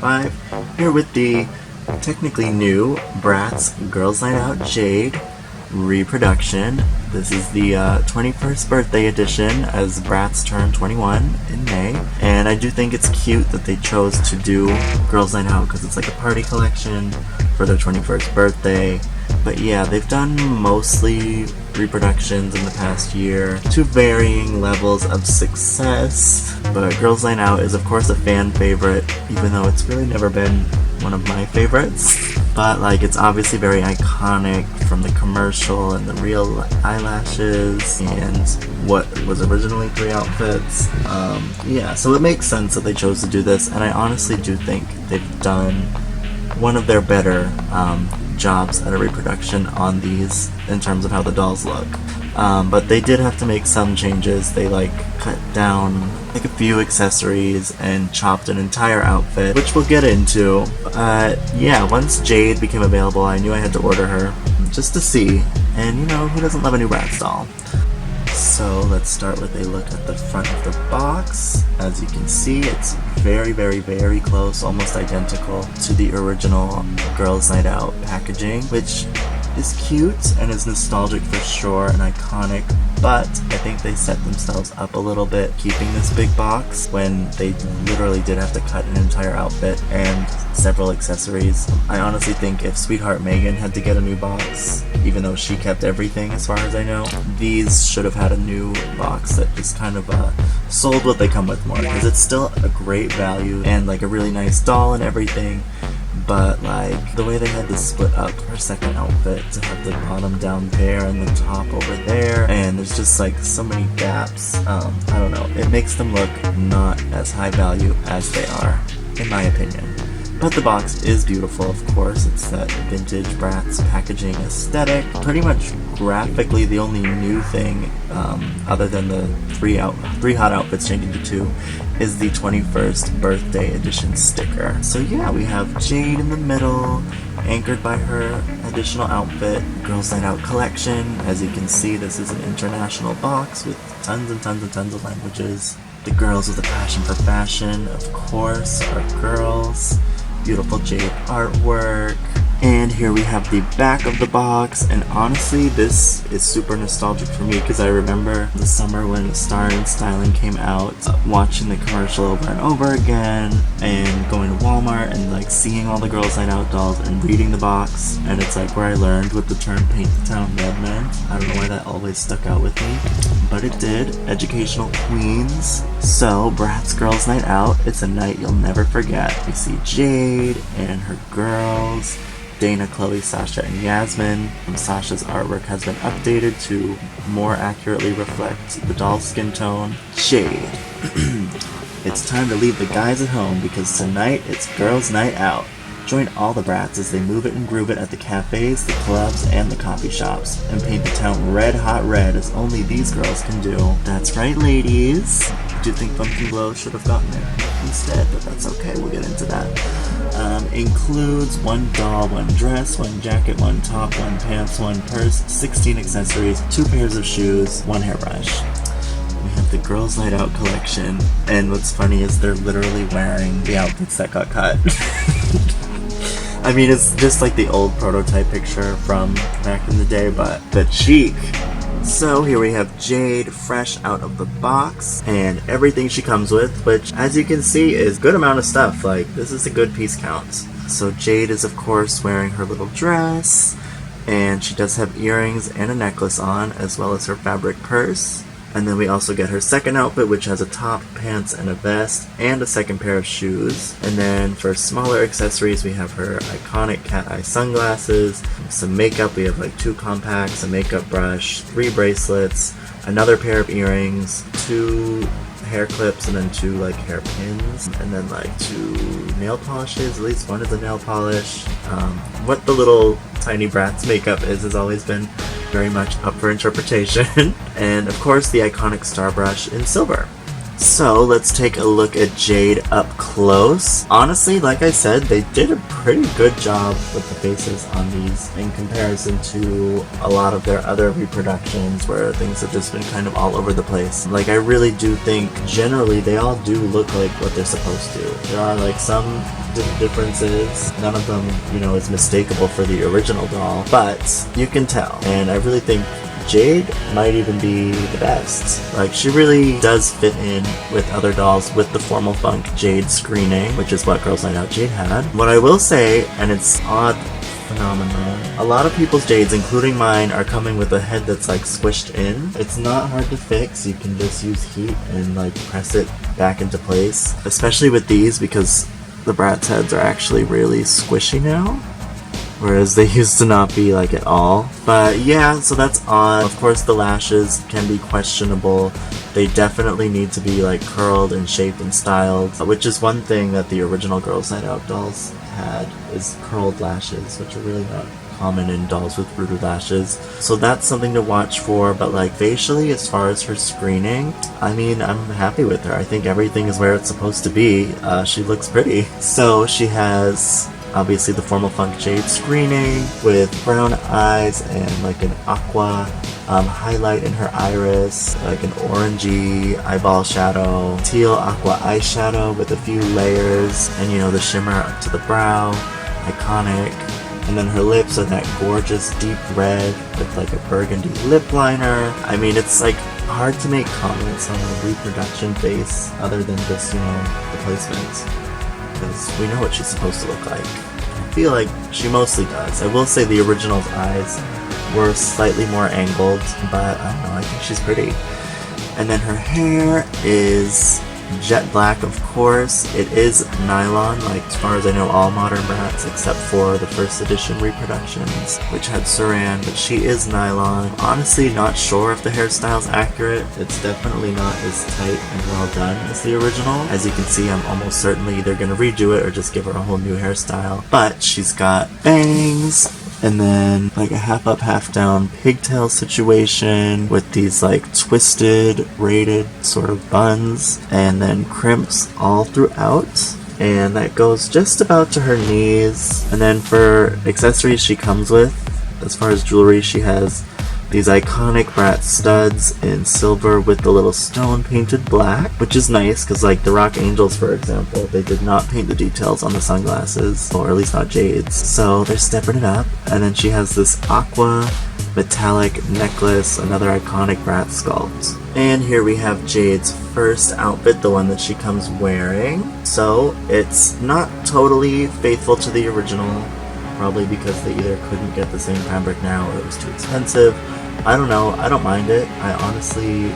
2025. Here with the technically new Bratz Girls Night Out Jade Reproduction. This is the 21st birthday edition as Bratz turned 21 in May. And I do think it's cute that they chose to do Girls Night Out because it's like a party collection for their 21st birthday. But yeah, they've done mostly reproductions in the past year to varying levels of success. But Girls Night Out is of course a fan favorite, even though it's really never been one of my favorites. But like, it's obviously very iconic from the commercial and the real eyelashes and what was originally 3 outfits. Yeah, so it makes sense that they chose to do this, and I honestly do think they've done one of their better jobs at a reproduction on these in terms of how the dolls look. But they did have to make some changes. They like cut down like a few accessories and chopped an entire outfit, which we'll get into. Yeah, once Jade became available, I knew I had to order her just to see. And you know, who doesn't love a new Bratz doll? So let's start with a look at the front of the box. As you can see, it's very, very, very close, almost identical to the original Girls Night Out packaging, which is cute and is nostalgic for sure and iconic, but I think they set themselves up a little bit keeping this big box when they literally did have to cut an entire outfit and several accessories. I honestly think if Sweetheart Megan had to get a new box, even though she kept everything as far as I know, these should have had a new box that just kind of sold what they come with more, because it's still a great value and like a really nice doll and everything. But like, the way they had to split up her second outfit to have the bottom down there and the top over there, and there's just like so many gaps. I don't know, it makes them look not as high value as they are, in my opinion. But the box is beautiful, of course. It's that vintage Bratz packaging aesthetic. Pretty much graphically the only new thing, other than the three hot outfits changing to 2, is the 21st birthday edition sticker. So yeah, we have Jade in the middle, anchored by her additional outfit, Girls Night Out collection. As you can see, this is an international box with tons and tons and tons of languages. The girls with a passion for fashion, of course, are girls. Beautiful Jade artwork. And here we have the back of the box, and honestly this is super nostalgic for me because I remember the summer when Star and Styling came out, watching the commercial over and over again and going to Walmart and like seeing all the Girls Night Out dolls and reading the box, and it's like where I learned what the term Paint the Town Red meant. I don't know why that always stuck out with me, but it did. Educational queens. So Bratz Girls Night Out, it's a night you'll never forget. We see Jade and her girls, Dana, Chloe, Sasha, and Yasmin. Sasha's artwork has been updated to more accurately reflect the doll's skin tone. Jade. It's time to leave the guys at home because tonight it's Girls Night Out. Join all the Bratz as they move it and groove it at the cafes, the clubs, and the coffee shops, and paint the town red hot red as only these girls can do. That's right, ladies. I do think Funky Glow should have gotten it instead, but that's okay, we'll get into that. Includes 1 doll, 1 dress, 1 jacket, 1 top, 1 pants, 1 purse, 16 accessories, 2 pairs of shoes, 1 hairbrush. We have the Girls Night Out collection, and what's funny is they're literally wearing the outfits that got cut. I mean, it's just like the old prototype picture from back in the day, but the cheek. So here we have Jade fresh out of the box and everything she comes with, which as you can see is a good amount of stuff. Like, this is a good piece count. So Jade is of course wearing her little dress, and she does have earrings and a necklace on, as well as her fabric purse. And then we also get her second outfit, which has a top, pants, and a vest, and a second pair of shoes. And then for smaller accessories, we have her iconic cat eye sunglasses, some makeup. We have like 2 compacts, a makeup brush, 3 bracelets, another pair of earrings, 2 hair clips, and then 2 like hair pins, and then like 2 nail polishes. At least 1 is a nail polish. What the little tiny Bratz makeup is has always been very much up for interpretation. And of course the iconic star brush in silver. So let's take a look at Jade up close. Honestly, like I said, they did a pretty good job with the faces on these in comparison to a lot of their other reproductions where things have just been kind of all over the place. Like, I really do think generally they all do look like what they're supposed to. There are like some differences. None of them, you know, is mistakable for the original doll, but you can tell. And I really think Jade might even be the best. Like, she really does fit in with other dolls with the formal funk Jade screening, which is what Girls Night Out Jade had. What I will say, and it's odd phenomenon, a lot of people's Jades, including mine, are coming with a head that's like squished in. It's not hard to fix. You can just use heat and like press it back into place, especially with these because the Bratz heads are actually really squishy now, whereas they used to not be like at all. But yeah, so that's odd. Of course the lashes can be questionable. They definitely need to be like curled and shaped and styled, which is one thing that the original Girls Night Out dolls had, is curled lashes, which are really not common in dolls with rooted lashes. So that's something to watch for. But like facially, as far as her screening, I mean, I'm happy with her. I think everything is where it's supposed to be. She looks pretty. So she has obviously the formal funk Jade screening with brown eyes and like an aqua highlight in her iris, like an orangey eyeball shadow, teal aqua eyeshadow with a few layers, and you know, the shimmer up to the brow, iconic. And then her lips are that gorgeous deep red with like a burgundy lip liner. I mean, it's like hard to make comments on a reproduction face other than just, you know, the placement, because we know what she's supposed to look like. I feel like she mostly does. I will say the original's eyes were slightly more angled, but I don't know, I think she's pretty. And then her hair is jet black, of course. It is nylon, like as far as I know all modern Bratz except for the first edition reproductions, which had saran, but she is nylon. Honestly, not sure if the hairstyle's accurate. It's definitely not as tight and well done as the original. As you can see, I'm almost certainly either going to redo it or just give her a whole new hairstyle. But she's got bangs, and then like a half up, half down pigtail situation with these like twisted, braided sort of buns, and then crimps all throughout. And that goes just about to her knees. And then for accessories she comes with, as far as jewelry, she has these iconic Bratz studs in silver with the little stone painted black, which is nice because like the Rock Angels, for example, they did not paint the details on the sunglasses, or at least not Jade's, so they're stepping it up. And then she has this aqua metallic necklace, another iconic Bratz sculpt. And here we have Jade's first outfit, the one that she comes wearing. So it's not totally faithful to the original, probably because they either couldn't get the same fabric now or it was too expensive. I don't know, I don't mind it. I honestly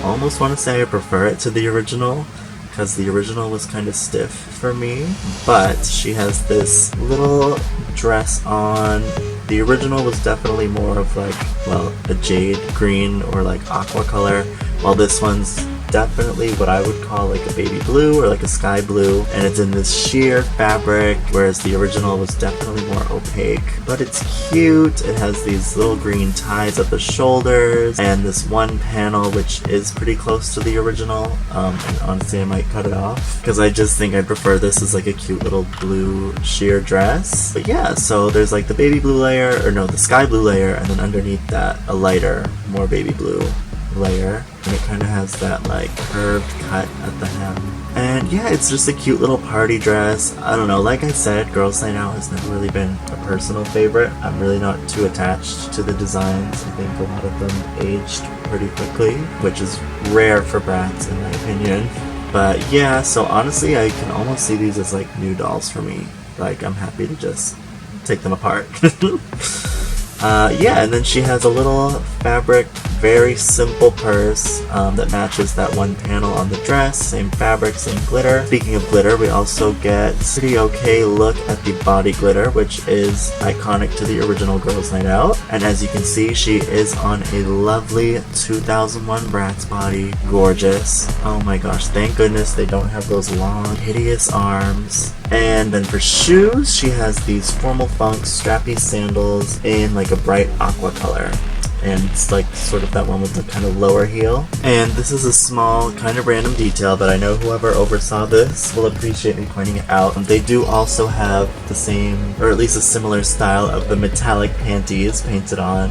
almost want to say I prefer it to the original, because the original was kind of stiff for me. But she has this little dress on. The original was definitely more of like, well, a jade green or like aqua color, while this one's definitely what I would call like a baby blue or like a sky blue, and it's in this sheer fabric, whereas the original was definitely more opaque. But it's cute. It has these little green ties at the shoulders and this one panel which is pretty close to the original, and honestly I might cut it off because I just think I prefer this as like a cute little blue sheer dress. But yeah, so there's like the baby blue layer, or no, the sky blue layer, and then underneath that a lighter, more baby blue layer, and it kind of has that like curved cut at the hem. And yeah, it's just a cute little party dress. I don't know, like I said, Girls Night Out has never really been a personal favorite. I'm really not too attached to the designs. I think a lot of them aged pretty quickly, which is rare for Bratz in my opinion. But yeah, so honestly I can almost see these as like new dolls for me. Like, I'm happy to just take them apart. Yeah, and then she has a little fabric, very simple purse that matches that one panel on the dress. Same fabric, same glitter. Speaking of glitter, we also get a pretty okay look at the body glitter, which is iconic to the original Girls Night Out. And as you can see, she is on a lovely 2001 Bratz body. Gorgeous. Oh my gosh, thank goodness they don't have those long, hideous arms. And then for shoes, she has these formal funk strappy sandals in like a bright aqua color. and it's like sort of that one with the kind of lower heel. And this is a small, kind of random detail, but I know whoever oversaw this will appreciate me pointing it out. They do also have the same, or at least a similar style of the metallic panties painted on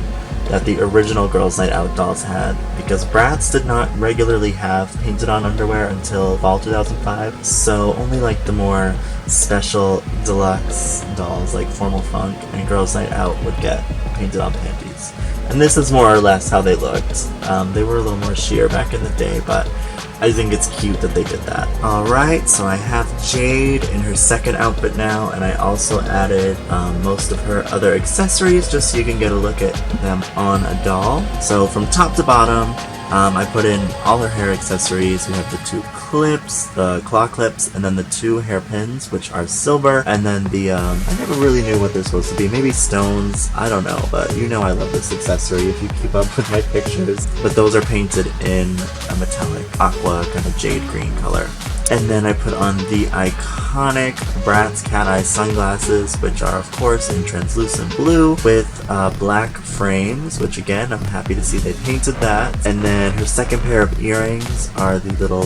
that the original Girls Night Out dolls had, because Bratz did not regularly have painted on underwear until fall 2005, so only like the more special deluxe dolls like Formal Funk and Girls Night Out would get painted on panties. And this is more or less how they looked. They were a little more sheer back in the day, but I think it's cute that they did that. Alright, so I have Jade in her second outfit now, and I also added most of her other accessories just so you can get a look at them on a doll. So from top to bottom, I put in all her hair accessories. We have the 2 clips, the claw clips, and then the 2 hairpins, which are silver, and then the, I never really knew what they're supposed to be, maybe stones, I don't know, but you know I love this accessory if you keep up with my pictures. But those are painted in a metallic aqua kind of jade green color. And then I put on the iconic Bratz cat eye sunglasses, which are of course in translucent blue with black frames, which again, I'm happy to see they painted that. And then her second pair of earrings are the little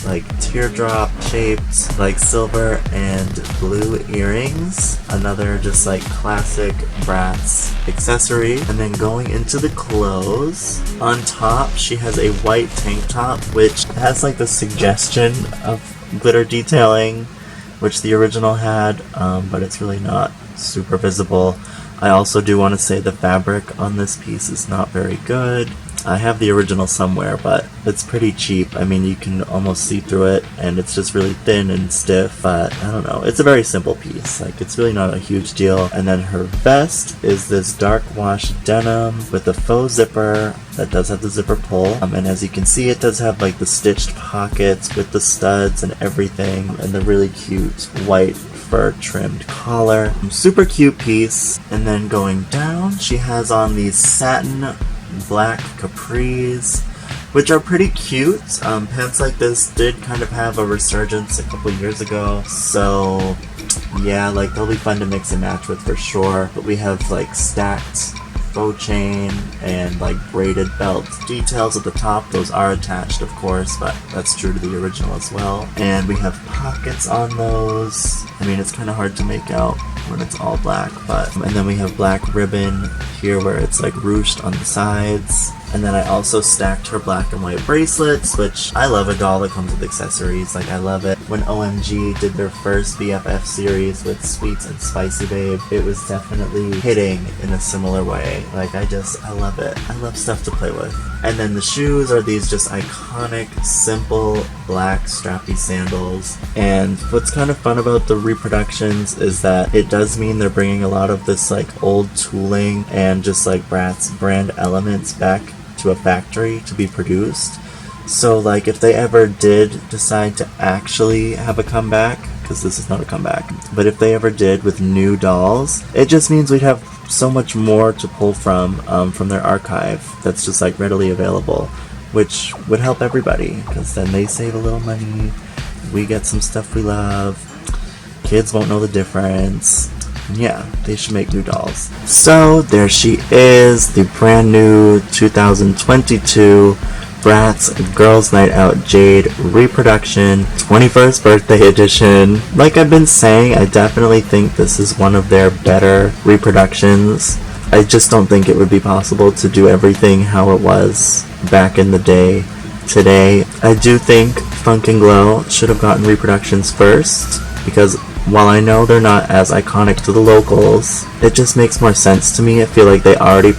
like teardrop shaped like silver and blue earrings. Another just like classic Bratz accessory. And then going into the clothes, on top she has a white tank top which has like the suggestion of glitter detailing which the original had, but it's really not super visible. I also do want to say the fabric on this piece is not very good. I have the original somewhere, but it's pretty cheap. I mean, you can almost see through it, and it's just really thin and stiff, but I don't know. It's a very simple piece. Like, it's really not a huge deal. And then her vest is this dark wash denim with a faux zipper that does have the zipper pull. And as you can see, it does have like the stitched pockets with the studs and everything, and the really cute white fur trimmed collar. Super cute piece. And then going down, she has on these satin black capris, which are pretty cute. Pants like this did kind of have a resurgence a couple years ago, so yeah, like they'll be fun to mix and match with for sure. But we have like stacked bow chain and like braided belt details at the top. Those are attached, of course, but that's true to the original as well. And we have pockets on those. I mean, it's kind of hard to make out when it's all black, but and then we have black ribbon here where it's like ruched on the sides. And then I also stacked her black and white bracelets, which I love a doll that comes with accessories. Like, I love it. When OMG did their first BFF series with Sweets and Spicy Babe, it was definitely hitting in a similar way. Like, I love it. I love stuff to play with. And then the shoes are these just iconic, simple, black strappy sandals. And what's kind of fun about the reproductions is that it does mean they're bringing a lot of this like old tooling and just like Bratz brand elements back to a factory to be produced. So like if they ever did decide to actually have a comeback, because this is not a comeback, but if they ever did with new dolls, it just means we'd have so much more to pull from their archive that's just like readily available, which would help everybody, because then they save a little money, we get some stuff we love, kids won't know the difference. Yeah, they should make new dolls. So there she is, the brand new 2022 Bratz Girls Night Out Jade Reproduction 21st Birthday Edition. Like I've been saying, I definitely think this is one of their better reproductions. I just don't think it would be possible to do everything how it was back in the day today. I do think Funk and Glow should have gotten reproductions first, because while I know they're not as iconic to the locals, it just makes more sense to me. I feel like they already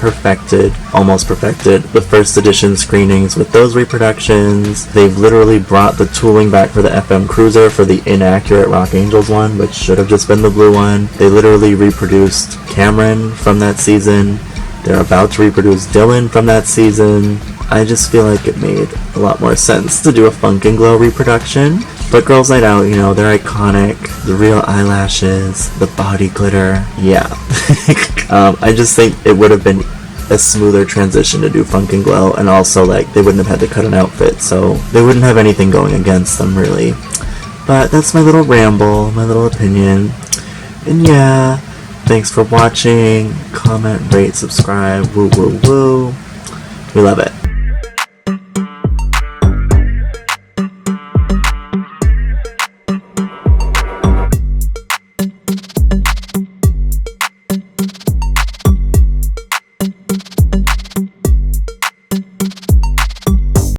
almost perfected, the first edition screenings with those reproductions. They've literally brought the tooling back for the FM Cruiser for the inaccurate Rock Angels one, which should have just been the blue one. They literally reproduced Cameron from that season. They're about to reproduce Dylan from that season. I just feel like it made a lot more sense to do a Funk and Glow reproduction. But Girls Night Out, you know, they're iconic. The real eyelashes, the body glitter, yeah. I just think it would have been a smoother transition to do Funk and Glow, and also, like, they wouldn't have had to cut an outfit, so they wouldn't have anything going against them, really. But that's my little ramble, my little opinion. And yeah, Thanks for watching. Comment, rate, subscribe. Woo, woo, woo. We love it.